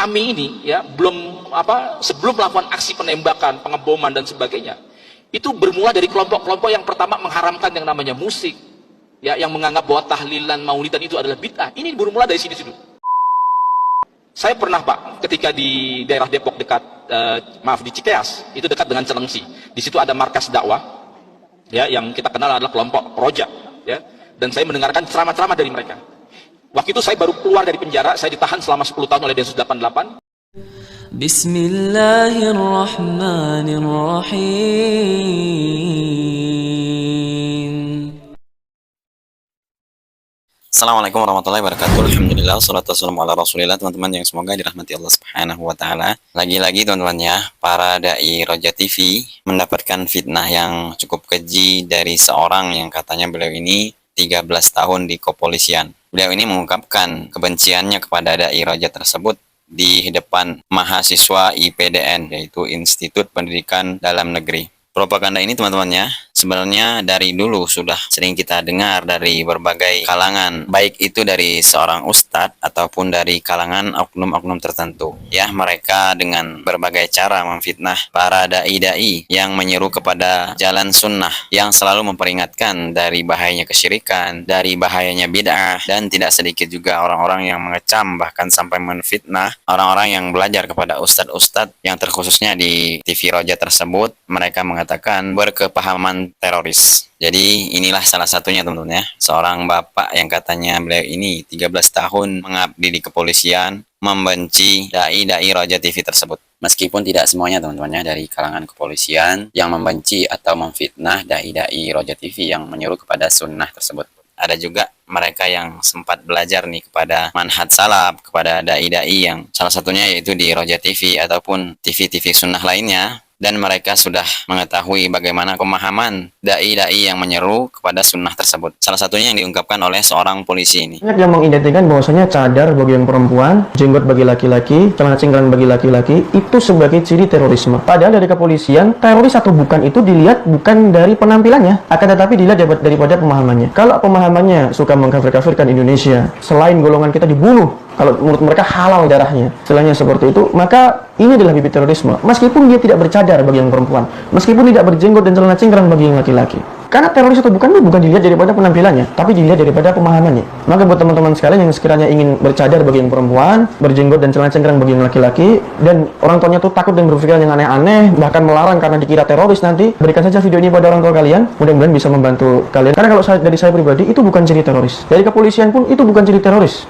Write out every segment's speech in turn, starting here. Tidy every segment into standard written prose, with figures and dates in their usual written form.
kami ini ya sebelum melakukan aksi penembakan, pengeboman dan sebagainya, itu bermula dari kelompok-kelompok yang pertama mengharamkan yang namanya musik, ya, yang menganggap bahwa tahlilan, maulidan itu adalah bid'ah. Ini bermula dari sini. Saya pernah Pak, ketika di daerah Depok dekat, di Cikeas, itu dekat dengan Celengsi. Di situ ada markas dakwah, ya, yang kita kenal adalah kelompok Roja, ya. Dan saya mendengarkan ceramah-ceramah dari mereka. Waktu itu saya baru keluar dari penjara, saya ditahan selama 10 tahun oleh Densus 88. Bismillahirrahmanirrahim. Assalamualaikum warahmatullahi wabarakatuh. Alhamdulillah, salatu wassalamu ala rasulillah. Teman-teman yang semoga dirahmati Allah subhanahu wa ta'ala. Lagi-lagi teman-teman ya, para da'i Roja TV mendapatkan fitnah yang cukup keji dari seorang yang katanya beliau ini 13 tahun di kepolisian. Beliau ini mengungkapkan kebenciannya kepada da'i Roja tersebut di depan mahasiswa IPDN, yaitu Institut Pendidikan Dalam Negeri. Propaganda ini teman-teman ya, sebenarnya dari dulu sudah sering kita dengar dari berbagai kalangan, baik itu dari seorang ustadz ataupun dari kalangan oknum-oknum tertentu. Ya, mereka dengan berbagai cara memfitnah para dai-dai yang menyeru kepada jalan sunnah, yang selalu memperingatkan dari bahayanya kesyirikan, dari bahayanya bid'ah, dan tidak sedikit juga orang-orang yang mengecam bahkan sampai menfitnah orang-orang yang belajar kepada ustadz-ustadz yang terkhususnya di TV Roja tersebut. Mereka mengatakan berkepahaman teroris. Jadi inilah salah satunya teman-teman ya, seorang bapak yang katanya beliau ini 13 tahun mengabdi di kepolisian membenci dai-dai Roja TV tersebut. Meskipun tidak semuanya teman-teman ya dari kalangan kepolisian yang membenci atau memfitnah dai-dai Roja TV yang menyuruh kepada sunnah tersebut. Ada juga mereka yang sempat belajar nih kepada manhaj salaf, kepada dai-dai yang salah satunya yaitu di Roja TV ataupun TV-TV sunnah lainnya. Dan mereka sudah mengetahui bagaimana pemahaman dai-dai yang menyeru kepada sunnah tersebut. Salah satunya yang diungkapkan oleh seorang polisi ini. Banyak yang mengidentikan bahwasanya cadar bagi yang perempuan, jenggot bagi laki-laki, celana cingkrang bagi laki-laki itu sebagai ciri terorisme. Padahal dari kepolisian, teroris atau bukan itu dilihat bukan dari penampilannya, akan tetapi dilihat daripada pemahamannya. Kalau pemahamannya suka mengkafir-kafirkan Indonesia, selain golongan kita dibunuh, kalau menurut mereka halal darahnya, selainnya seperti itu, maka ini adalah bibit terorisme. Meskipun dia tidak bercadar bagi yang perempuan, meskipun tidak berjenggot dan celana cingkrang bagi yang laki-laki. Karena teroris atau bukan itu bukan dilihat daripada penampilannya, tapi dilihat daripada pemahamannya. Maka buat teman-teman sekalian yang sekiranya ingin bercadar bagi yang perempuan, berjenggot dan celana cingkrang bagi yang laki-laki, dan orang tuanya tuh takut dan berpikiran yang aneh-aneh, bahkan melarang karena dikira teroris nanti, berikan saja video ini pada orang tua kalian, mudah-mudahan bisa membantu kalian. Karena kalau dari saya pribadi, itu bukan ciri teroris. Dari kepolisian pun itu bukan ciri teroris.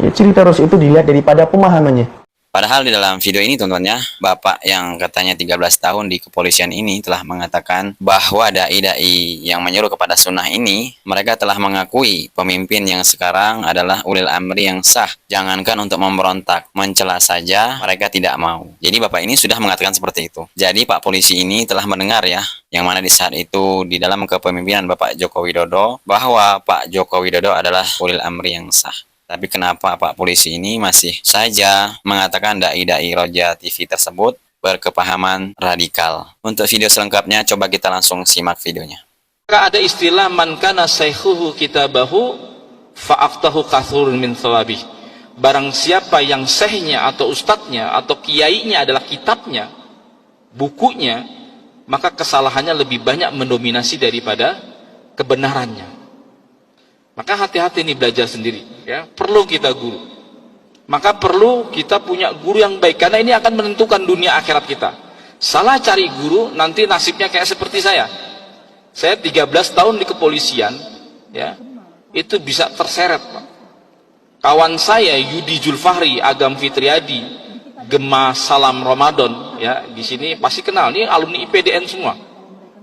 Ya, ciri teroris itu dilihat daripada pemahamannya. Padahal di dalam video ini teman-teman ya, bapak yang katanya 13 tahun di kepolisian ini telah mengatakan bahwa dai-dai yang menyuruh kepada sunnah ini, mereka telah mengakui pemimpin yang sekarang adalah ulil amri yang sah. Jangankan untuk memberontak, mencela saja mereka tidak mau. Jadi bapak ini sudah mengatakan seperti itu. Jadi Pak Polisi ini telah mendengar ya, yang mana di saat itu di dalam kepemimpinan Bapak Joko Widodo, bahwa Pak Joko Widodo adalah ulil amri yang sah. Tapi kenapa Pak Polisi ini masih saja mengatakan dai-dai Roja TV tersebut berkepahaman radikal? Untuk video selengkapnya coba kita langsung simak videonya. Ada istilah man kana saykhuhu kitabahu fa'aftahu kathurun min thawabih. Barang siapa yang syekhnya atau ustadznya atau kiainya adalah kitabnya, bukunya, maka kesalahannya lebih banyak mendominasi daripada kebenarannya. Maka hati-hati nih belajar sendiri ya. Perlu kita guru. Maka perlu kita punya guru yang baik, karena ini akan menentukan dunia akhirat kita. Salah cari guru, nanti nasibnya kayak seperti saya. Saya 13 tahun di kepolisian ya, itu bisa terseret Pak. Kawan saya Yudi Julfahri, Agam Fitriadi, Gema Salam Ramadan ya, di sini pasti kenal, ini alumni IPDN semua.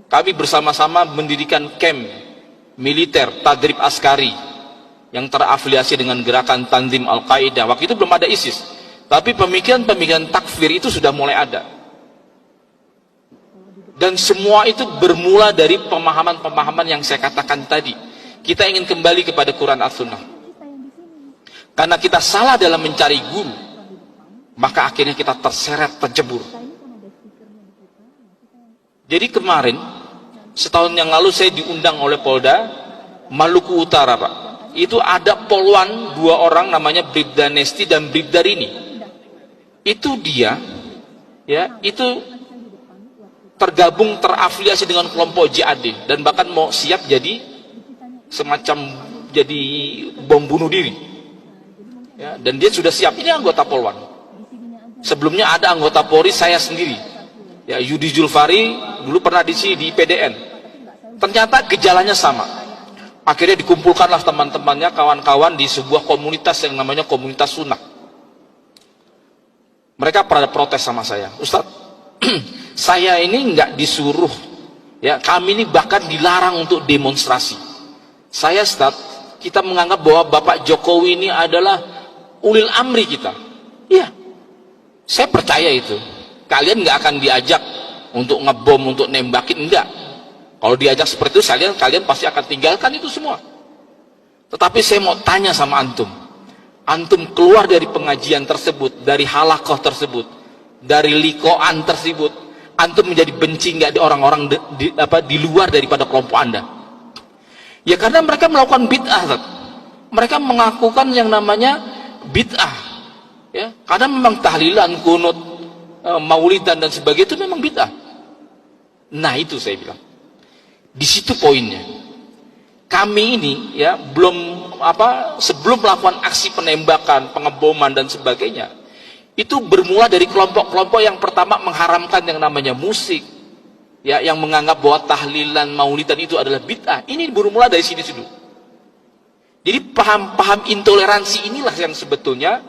Kami bersama-sama mendirikan camp militer Tadrib Askari yang terafiliasi dengan gerakan Tanzim Al-Qaeda. Waktu itu belum ada ISIS, tapi pemikiran-pemikiran takfir itu sudah mulai ada. Dan semua itu bermula dari pemahaman-pemahaman yang saya katakan tadi. Kita ingin kembali kepada Quran As-Sunnah. Karena kita salah dalam mencari guru, maka akhirnya kita terseret, terjebur. Jadi kemarin, setahun yang lalu saya diundang oleh Polda Maluku Utara Pak. Itu ada poluan 2 orang namanya Bribda Nesti dan Bribda Rini. itu dia ya itu tergabung terafiliasi dengan kelompok JAD dan bahkan mau siap jadi semacam jadi bom bunuh diri ya, dan dia sudah siap. Ini anggota Polwan. Sebelumnya ada anggota Polri, saya sendiri ya, Yudi Julfari dulu pernah di PDN. Ternyata gejalanya sama. Akhirnya dikumpulkanlah teman-temannya, kawan-kawan di sebuah komunitas yang namanya komunitas sunnah. Mereka pada protes sama saya, Ustadz, saya ini nggak disuruh, ya kami ini bahkan dilarang untuk demonstrasi. Saya, Ustadz, kita menganggap bahwa Bapak Jokowi ini adalah ulil amri kita. Iya, saya percaya itu. Kalian nggak akan diajak untuk ngebom, untuk nembakin, enggak. Kalau diajak seperti itu, kalian pasti akan tinggalkan itu semua. Tetapi saya mau tanya sama antum. Antum keluar dari pengajian tersebut, dari halakoh tersebut, dari likoan tersebut, antum menjadi benci nggak di orang-orang di luar daripada kelompok anda? Ya karena mereka melakukan bid'ah. Mereka mengakukan yang namanya bid'ah. Ya, karena memang tahlilan, kunut, maulidan dan sebagainya itu memang bid'ah. Nah itu saya bilang. Di situ poinnya. Kami ini ya sebelum melakukan aksi penembakan, pengeboman dan sebagainya, itu bermula dari kelompok-kelompok yang pertama mengharamkan yang namanya musik, ya, yang menganggap bahwa tahlilan, maulidan itu adalah bid'ah. Ini bermula dari sini dulu. Jadi paham-paham intoleransi inilah yang sebetulnya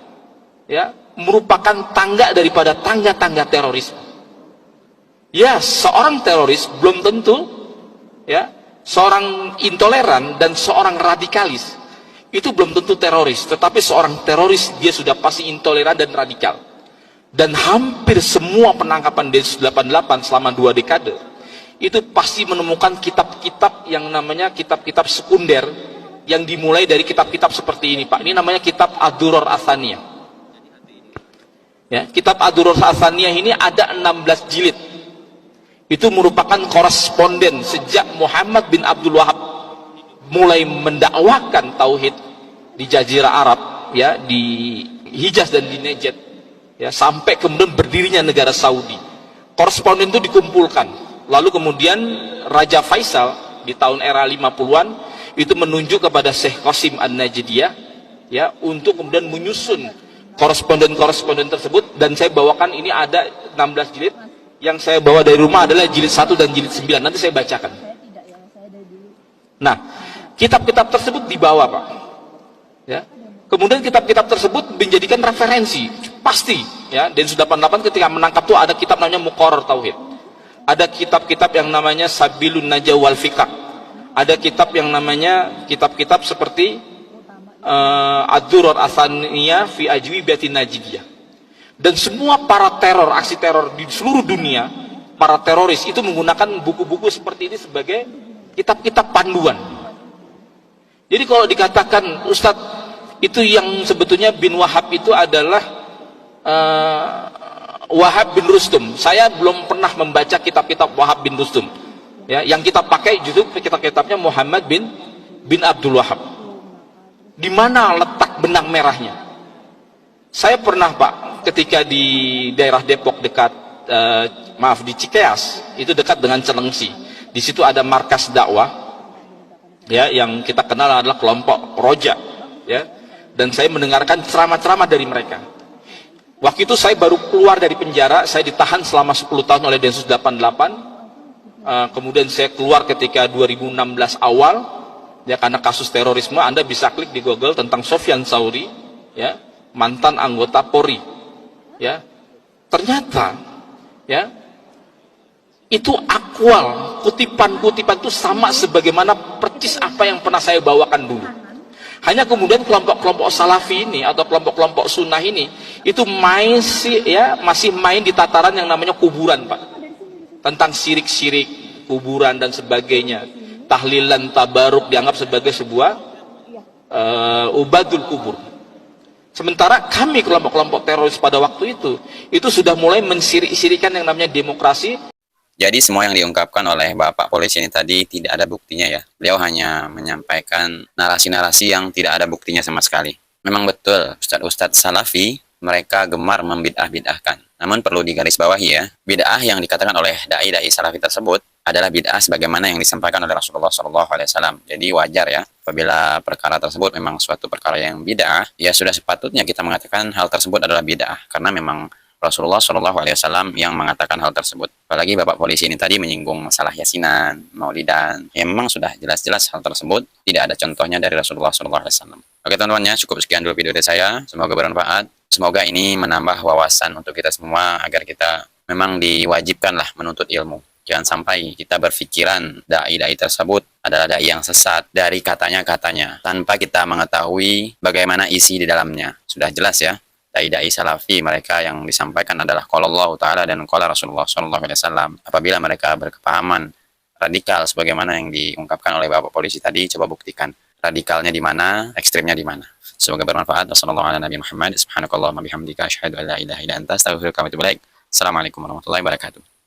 ya merupakan tangga daripada tangga-tangga terorisme. Ya, seorang teroris belum tentu ya, seorang intoleran dan seorang radikalis itu belum tentu teroris, tetapi seorang teroris dia sudah pasti intoleran dan radikal. Dan hampir semua penangkapan Densus 88 selama 2 dekade itu pasti menemukan kitab-kitab yang namanya kitab-kitab sekunder yang dimulai dari kitab-kitab seperti ini, Pak. Ini namanya kitab Ad-Duror Atsaniyah. Ya, kitab Ad-Duror Atsaniyah ini ada 16 jilid. Itu merupakan koresponden sejak Muhammad bin Abdul Wahab mulai mendakwakan tauhid di Jazirah Arab, ya, di Hijaz dan di Najd, ya, sampai kemudian berdirinya negara Saudi. Koresponden itu dikumpulkan. Lalu kemudian Raja Faisal di tahun era 50-an itu menunjuk kepada Syekh Qasim An-Najdiyah, ya, untuk kemudian menyusun koresponden-koresponden tersebut. Dan saya bawakan ini ada 16 jilid. Yang saya bawa dari rumah adalah jilid 1 dan jilid 9. Nanti saya bacakan. Nah, kitab-kitab tersebut dibawa, Pak. Ya. Kemudian kitab-kitab tersebut menjadikan referensi. Pasti, ya, Densus 88 ketika menangkap itu ada kitab namanya Muqarrar Tauhid. Ada kitab-kitab yang namanya Sabilun Najah wal Fiqh. Ada kitab yang namanya kitab-kitab seperti Ad-Duror Atsaniyah fi Ajwibatin Najdiyah. Dan semua para teror, aksi teror di seluruh dunia, para teroris itu menggunakan buku-buku seperti ini sebagai kitab-kitab panduan. Jadi kalau dikatakan Ustadz itu yang sebetulnya bin Wahab itu adalah Wahab bin Rustum. Saya belum pernah membaca kitab-kitab Wahab bin Rustum. Ya, yang kita pakai justru kitab-kitabnya Muhammad bin Abdul Wahab. Di mana letak benang merahnya? Saya pernah, Pak, ketika di daerah Depok dekat di Cikeas, itu dekat dengan Celengsi. Di situ ada markas dakwah, ya, yang kita kenal adalah kelompok Roja, ya. Dan saya mendengarkan ceramah-ceramah dari mereka. Waktu itu saya baru keluar dari penjara, saya ditahan selama 10 tahun oleh Densus 88. Kemudian saya keluar ketika 2016 awal, ya, karena kasus terorisme. Anda bisa klik di Google tentang Sofyan Sauri, ya, mantan anggota Polri, ya. Ternyata, ya, itu akwal, kutipan-kutipan itu sama sebagaimana persis apa yang pernah saya bawakan dulu. Hanya kemudian kelompok-kelompok salafi ini atau kelompok-kelompok sunnah ini itu masih main di tataran yang namanya kuburan, Pak. Tentang syirik-syirik, kuburan dan sebagainya. Tahlilan, tabaruk dianggap sebagai sebuah ubadul kubur. Sementara kami kelompok-kelompok teroris pada waktu itu sudah mulai mensirik-sirikan yang namanya demokrasi. Jadi semua yang diungkapkan oleh Bapak Polisi ini tadi tidak ada buktinya, ya. Beliau hanya menyampaikan narasi-narasi yang tidak ada buktinya sama sekali. Memang betul, Ustadz-Ustadz Salafi mereka gemar membid'ah-bid'ahkan. Namun perlu digarisbawahi ya, bid'ah yang dikatakan oleh dai-dai salafi tersebut adalah bid'ah sebagaimana yang disampaikan oleh Rasulullah SAW. Jadi wajar ya, apabila perkara tersebut memang suatu perkara yang bid'ah, ya sudah sepatutnya kita mengatakan hal tersebut adalah bid'ah, karena memang Rasulullah SAW yang mengatakan hal tersebut. Apalagi Bapak polisi ini tadi menyinggung masalah yasinan, maulidan. Ya memang sudah jelas-jelas hal tersebut tidak ada contohnya dari Rasulullah SAW. Oke teman-teman ya, cukup sekian dulu video dari saya. Semoga bermanfaat. Semoga ini menambah wawasan untuk kita semua agar kita memang diwajibkanlah menuntut ilmu. Jangan sampai kita berpikiran dai-dai tersebut adalah dai yang sesat dari katanya-katanya tanpa kita mengetahui bagaimana isi di dalamnya. Sudah jelas ya. Dai-dai salafi mereka yang disampaikan adalah qala Allah Ta'ala dan qala Rasulullah SAW. Apabila mereka berkepahaman radikal sebagaimana yang diungkapkan oleh Bapak polisi tadi, coba buktikan radikalnya di mana, ekstrimnya di mana. Semoga bermanfaat. Wassalamualaikum warahmatullahi wabarakatuh.